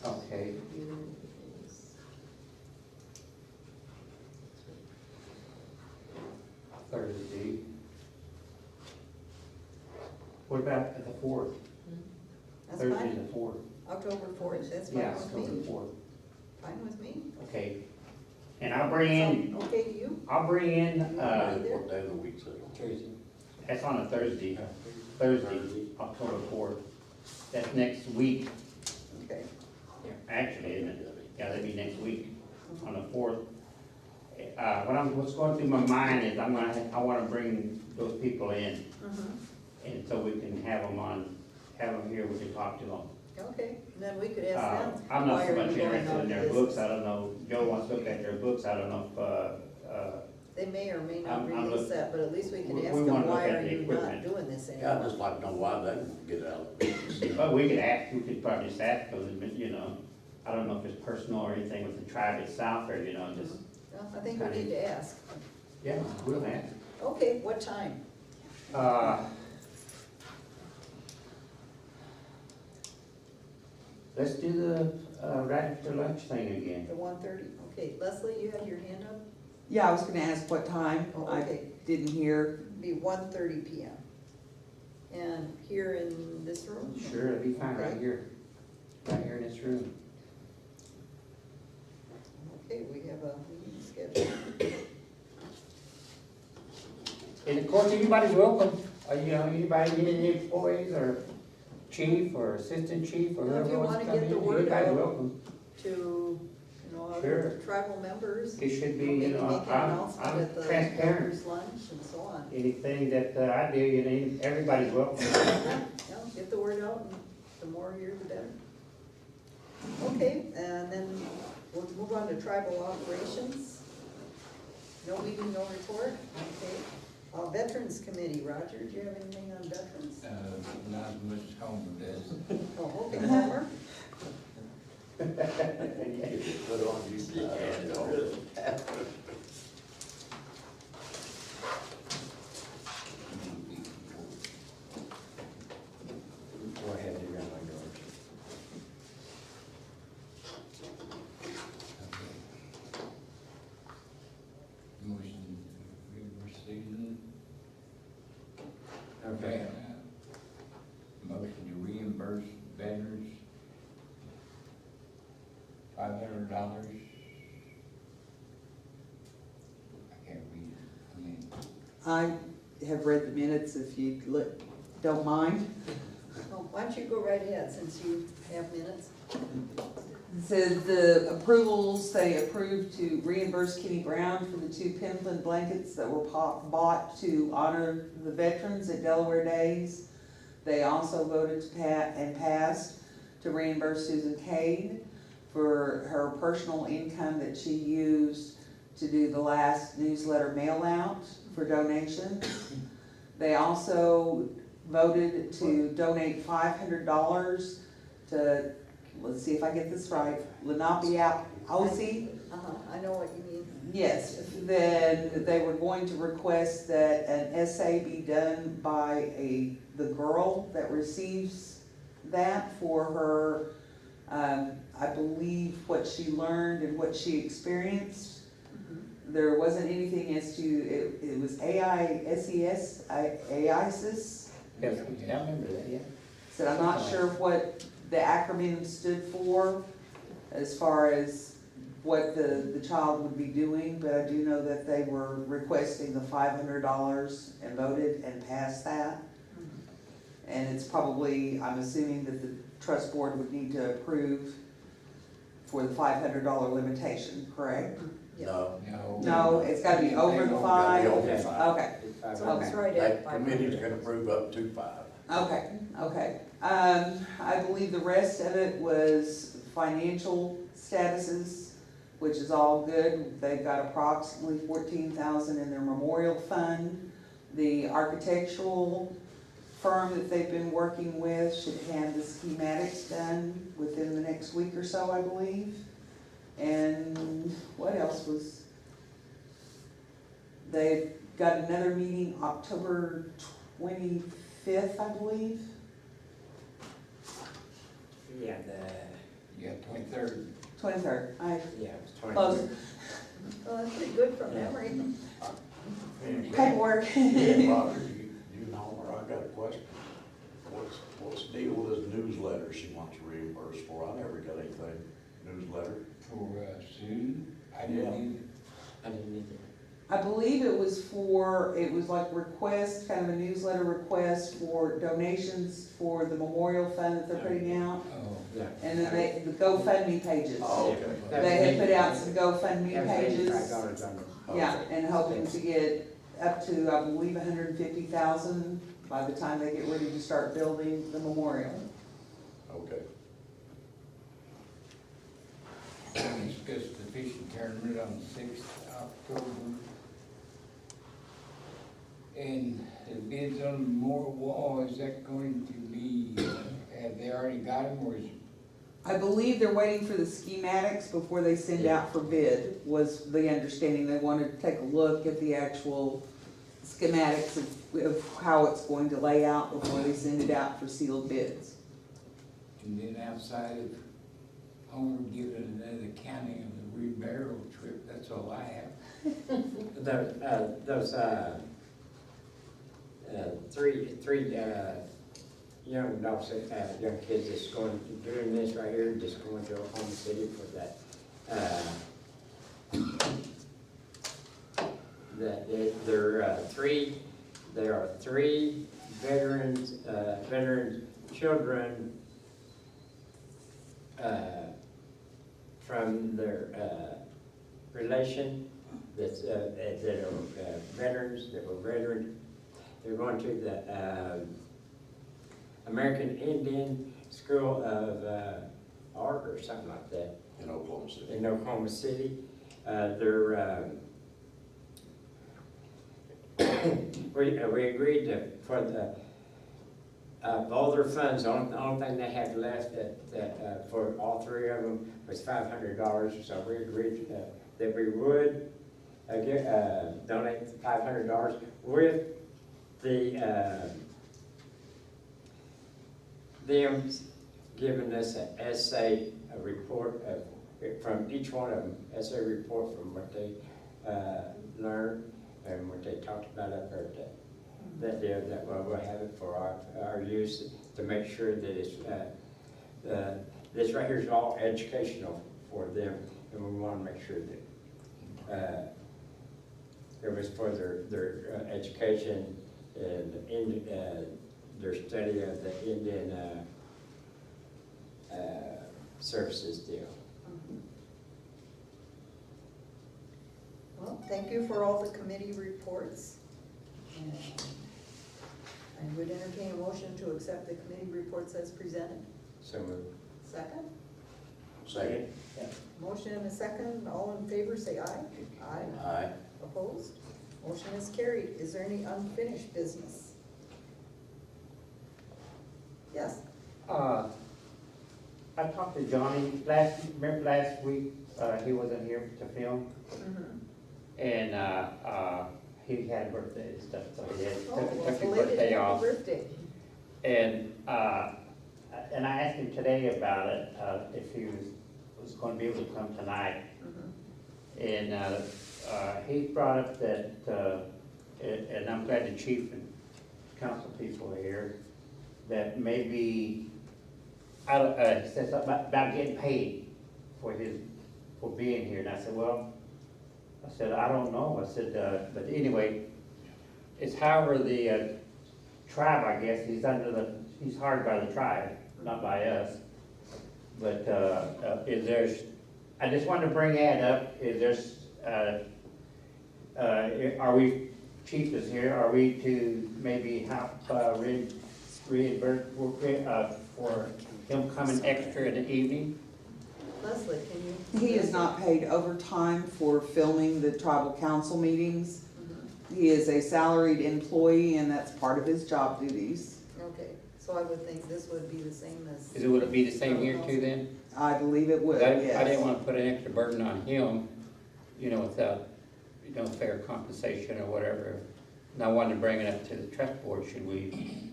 Okay. Thursday. What about the 4th? That's Thursday fine. the 4th. October 4th, that's Yeah, fine October with me. 4th. Fine with me. Okay. And I'll bring in, Sound okay to you? What day of the week's it on? Tuesday. that's on a Thursday, October 4th. That's next week, Okay. actually, isn't it? Yeah, that'd be next week, on the 4th. What's going through my mind is I wanna bring those people in, and so we can have them here, we can talk to them. Okay, and then we could ask them. I'm not why so are much you going interested out in of their business? books, I don't know, Joe wants to look at their books, I don't know They may or may not I'm release look- that, but at least we can we ask wanna them, look why at are the you not equipment. doing this Yeah, I'd anymore? just like to know why they won't get out of business. but we could probably just ask them, you know, I don't know if it's personal or anything with the tribe itself, or, you know, just, Well, I think we need to ask. Yeah, we'll have. Okay, what time? Let's do the, right after lunch thing again. The 1:30? Okay, Leslie, you had your hand up? Yeah, I was gonna ask what time. Oh, I okay. didn't hear. Be 1:30 PM. And here in this room? Sure, it'll be fine right Okay. here, in this room. Okay, we have a meeting scheduled. And of course, anybody's welcome, you know, anybody, any employees or chief or assistant chief or Well, if whoever you wants to wanna come get in, the word anybody's out. welcome. To, you know, Sure. other tribal members. It should be, Maybe you know, make an announcement I'm at the transparent. members' lunch and so on. Anything that I do, you know, everybody's welcome. Yeah, get the word out, and the more here, the better. Okay, and then we'll move on to tribal operations. No meeting, no report, okay. Veterans Committee, Roger, do you have anything on veterans? Not as much as Homer does. Oh, okay, Homer? If you put on, you can, Go ahead, you're gonna go. Motion reimbursing. Okay. Motion to reimburse veterans $500. I can't read it. I mean, I have read the minutes if you don't mind. Oh, why don't you go right ahead, since you have minutes? It says the approvals, they approved to reimburse Kenny Brown for the 2 Pentland blankets that were bought to honor the veterans at Delaware Days. They also voted to passed to reimburse Susan Cade for her personal income that she used to do the last newsletter mail out for donations. They also voted to donate $500 to, let's see if I get this right, Lenape Aussie. I know what you mean. Yes, then they were going to request that an essay be done by the girl that receives that for her, I believe, what she learned and what she experienced. There wasn't anything as to, it was AISES, AISIS. Yes, I remember that, yeah. Said I'm not sure what the acronym stood for as far as what the child would be doing, but I do know that they were requesting the $500 and voted and passed that. And it's probably, I'm assuming that the trust board would need to approve for the $500 limitation, correct? No. No, it's gotta be over the Gotta 5? be over Okay. 5. Okay, So it's right That at 500. committee's gonna approve up to 5. okay, okay. I believe the rest of it was financial statuses, which is all good. They've got approximately 14,000 in their memorial fund. The architectural firm that they've been working with should have the schematics done within the next week or so, I believe. And what else was? They've got another meeting October 25th, I believe. Yeah, Yeah, 23rd. 23rd, yeah, it was 20. close, Well, that's pretty good from memory. paperwork. Yeah, Roger, you know, or I got a question. What's the deal with this newsletter she wants to reimburse for? I never got anything, newsletter. For Sue, I didn't Yeah. either. I didn't either. I believe it was like request, kind of a newsletter request for donations for the memorial fund that they're putting out. Oh, Yeah. And then the GoFundMe pages. Oh, okay. They had put out some GoFundMe That was pages. $85 on it. Yeah, and hoping to get up to, I believe, 150,000 by the time they get ready to start building the memorial. Okay. we discussed the fishing tournament on 6th October. And the bids on the memorial wall, is that going to be, have they already got them, or is I believe they're waiting for the schematics before they send out for bid, was the understanding. They wanted to take a look at the actual schematics of how it's going to lay out before they send it out for sealed bids. And then outside of Homer giving another county of the Rebel trip, that's all I have. Those, three, young adults, young kids that's doing this right here, just going to Oklahoma City for that. There are three veterans children, from their, relation that are veterans, that were veterans. They're going to the, American Indian School of Art or something like that In Oklahoma City. in Oklahoma City. We agreed to, for the, all their funds, the only thing they had left for all three of them was $500. So we agreed that we would donate $500 with them giving us an essay, a report from each one of them, essay report from what they learned and what they talked about up there that day, that we'll have it for our use to make sure that it's, this right here is all educational for them, and we want to make sure that it was for their education and their study of the Indian services deal. Well, thank you for all the committee reports. And I would entertain a motion to accept the committee reports as presented. So moved. Second? Second. Motion and a second. All in favor, say aye. Aye. Aye. Opposed? Motion is carried. Is there any unfinished business? Yes? I talked to Johnny remember last week, he wasn't here to film, and, he had a birthday and stuff, so he had, took his birthday off. Birthday. And I asked him today about it, if he was gonna be able to come tonight. And, he brought up that, and I'm glad the chief and council people are here, that maybe, he said something about getting paid for being here. And I said, well, I don't know. I said, but anyway, it's however the tribe, I guess, he's hired by the tribe, not by us. But I just wanted to bring that up, are we, chief is here, are we to maybe help reimburse for him coming extra in the evening? Leslie, can you? He is not paid overtime for filming the tribal council meetings. He is a salaried employee, and that's part of his job duties. Okay, so I would think this would be the same as. Would it be the same here too then? I believe it would, I yes. didn't want to put an extra burden on him, without, fair compensation or whatever. And I wanted to bring it up to the trust board, should we,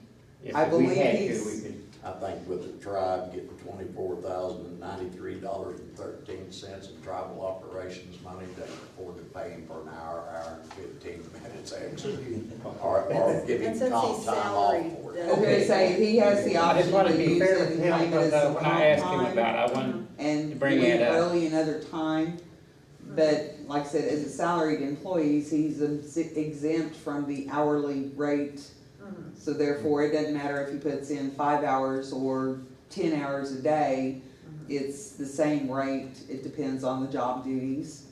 I if we believe had to, he's- we could. I think with the tribe getting $24,093.13 in tribal operations money, they can afford to pay him for an hour and 15 minutes extra. Or give him And since comp he's time salaried, off for then- it. Okay, say he has the I just option want to to be use fair it with and him, claim it because as some when comp I asked him time about it, I wanted and to bring leave it up. early another time. But like I said, as a salaried employee, he's exempt from the hourly rate. So therefore, it doesn't matter if he puts in 5 hours or 10 hours a day, it's the same rate. It depends on the job duties.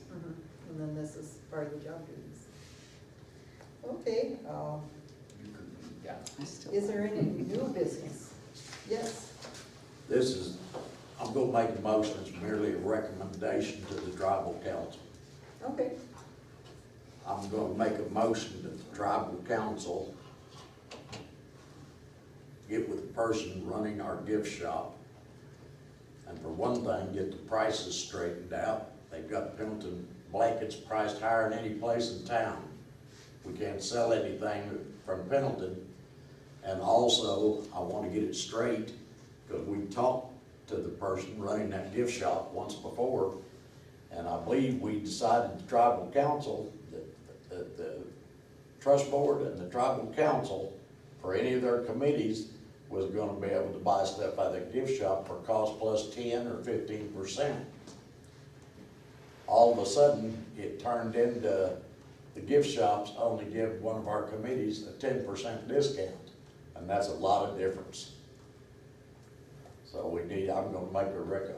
And then this is part of the job duties. Okay, is there any new business? Yes? I'm gonna make a motion, it's merely a recommendation to the tribal council. Okay. I'm gonna make a motion that the tribal council get with the person running our gift shop And for one thing, get the prices straightened out. They've got Pendleton blankets priced higher than any place in town. We can't sell anything from Pendleton. And also, I want to get it straight, because we talked to the person running that gift shop once before, and I believe we decided, the tribal council, that the trust board and the tribal council, for any of their committees, was gonna be able to buy stuff out of the gift shop for cost plus 10 or 15%. All of a sudden, it turned into the gift shops only give one of our committees a 10% discount, and that's a lot of difference. So we need, I'm gonna make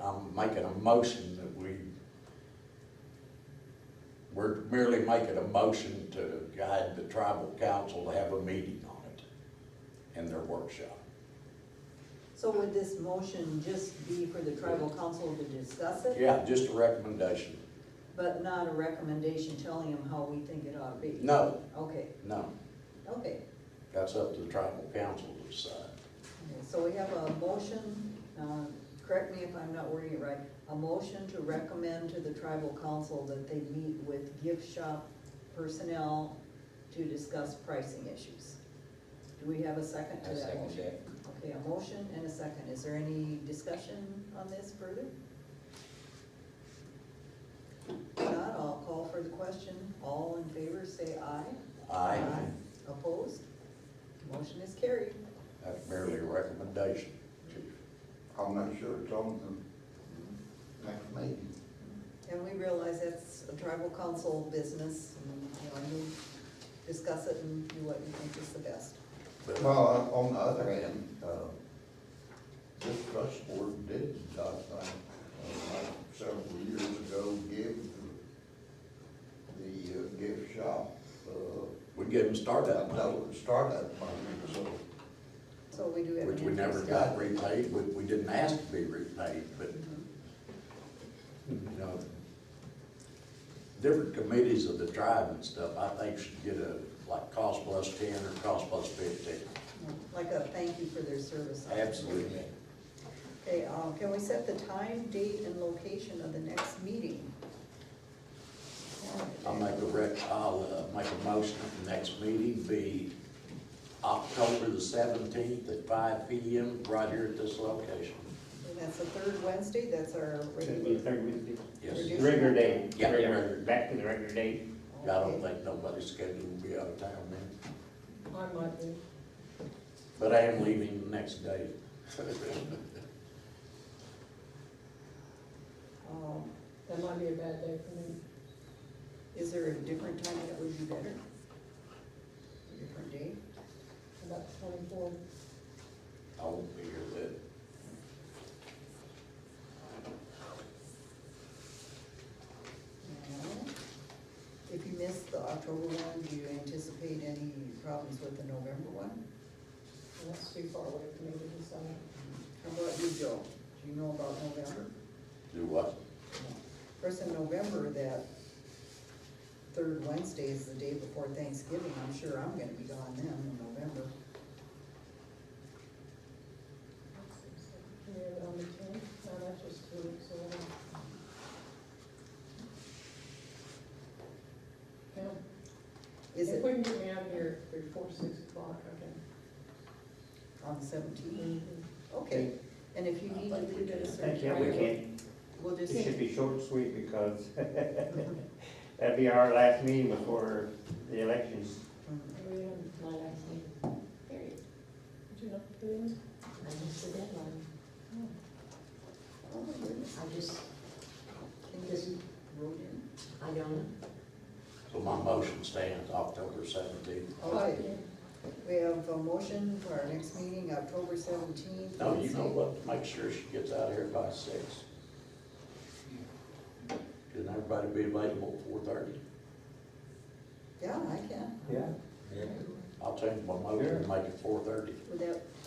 I'm making a motion that we're merely making a motion to guide the tribal council to have a meeting on it in their workshop. So would this motion just be for the tribal council to discuss it? Yeah, just a recommendation. But not a recommendation telling them how we think it ought to be? No, Okay, no, okay. that's up to the tribal council to decide. Okay, so we have a motion, correct me if I'm not wording it right, a motion to recommend to the tribal council that they meet with gift shop personnel to discuss pricing issues. Do we have a second to that motion? Okay, a motion and a second. Is there any discussion on this further? If not, I'll call for the question. All in favor, say aye. Aye. Opposed? Motion is carried. That's merely a recommendation. I'll make sure it's on the next meeting. And we realize that's a tribal council business, and, you discuss it and do what you think is the best. But Well, on the other hand, this trust board did, like several years ago, give the gift shop, we give them startup money, startup money, so. So we do have an which we never interest. got repaid. We didn't ask to be repaid, but, you know, different committees of the tribe and stuff, I think should get a, like, cost plus 10 or cost plus 15. Like a thank you for their service. Absolutely. Okay, can we set the time, date, and location of the next meeting? I'll make a motion that the next meeting be October the 17th at 5 p.m. right here at this location. And that's the third Wednesday, that's our It'll be regular. third Wednesday. Yes. Regular date. Yeah. Back to the regular date. I don't think nobody's scheduled to be out of town then, I might be. but I am leaving the next day. That might be a bad day for me. Is there a different time that would be better? A different day? About the 24th. I won't be here then. Now, if you miss the October one, do you anticipate any problems with the November one? And that's too far away for me to decide. How about you, Joe? Do you know about November? Do what? First in November, that third Wednesday is the day before Thanksgiving. I'm sure I'm gonna be gone then in November. We have it on the 10th, no, that's just 2 weeks away. Yeah, Is if it we can get me out of here before 6 o'clock, okay. on the 17th? Mm-hmm. Okay, and if you need to leave at a I certain think, yeah, we time, can, we'll just, it should be short and sweet because that'd be our last meeting before the elections. We have, My last meeting, period. did you not put in? I missed the deadline. oh my goodness, I just, can you just wrote in? I don't, So my motion stands October 17th. Okay, we have a motion for our next meeting, October 17th. No, you know what, make sure she gets out of here by 6. Can everybody be available at 4:30? Yeah, I can. Yeah. I'll change my motion and make it 4:30. Would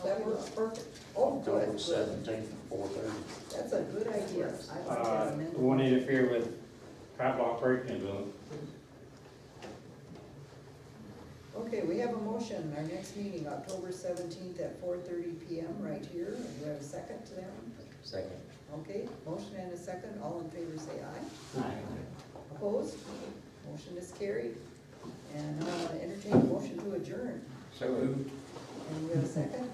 that works perfect. Oh, October good, good. 17th at 4:30. That's a good idea. I like that amendment. We won't interfere with tribal operations, will Okay, we have a motion, our next meeting, October 17th at 4:30 PM, right here. Do we have a second to that one? Second. Okay, motion and a second, all in favor say aye. Aye. Opposed? Motion is carried. And now I want to entertain a motion to adjourn. So moved. And we have a second?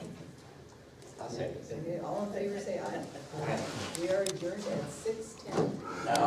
I say, Okay, all in favor say aye. We are adjourned at 6:10. now,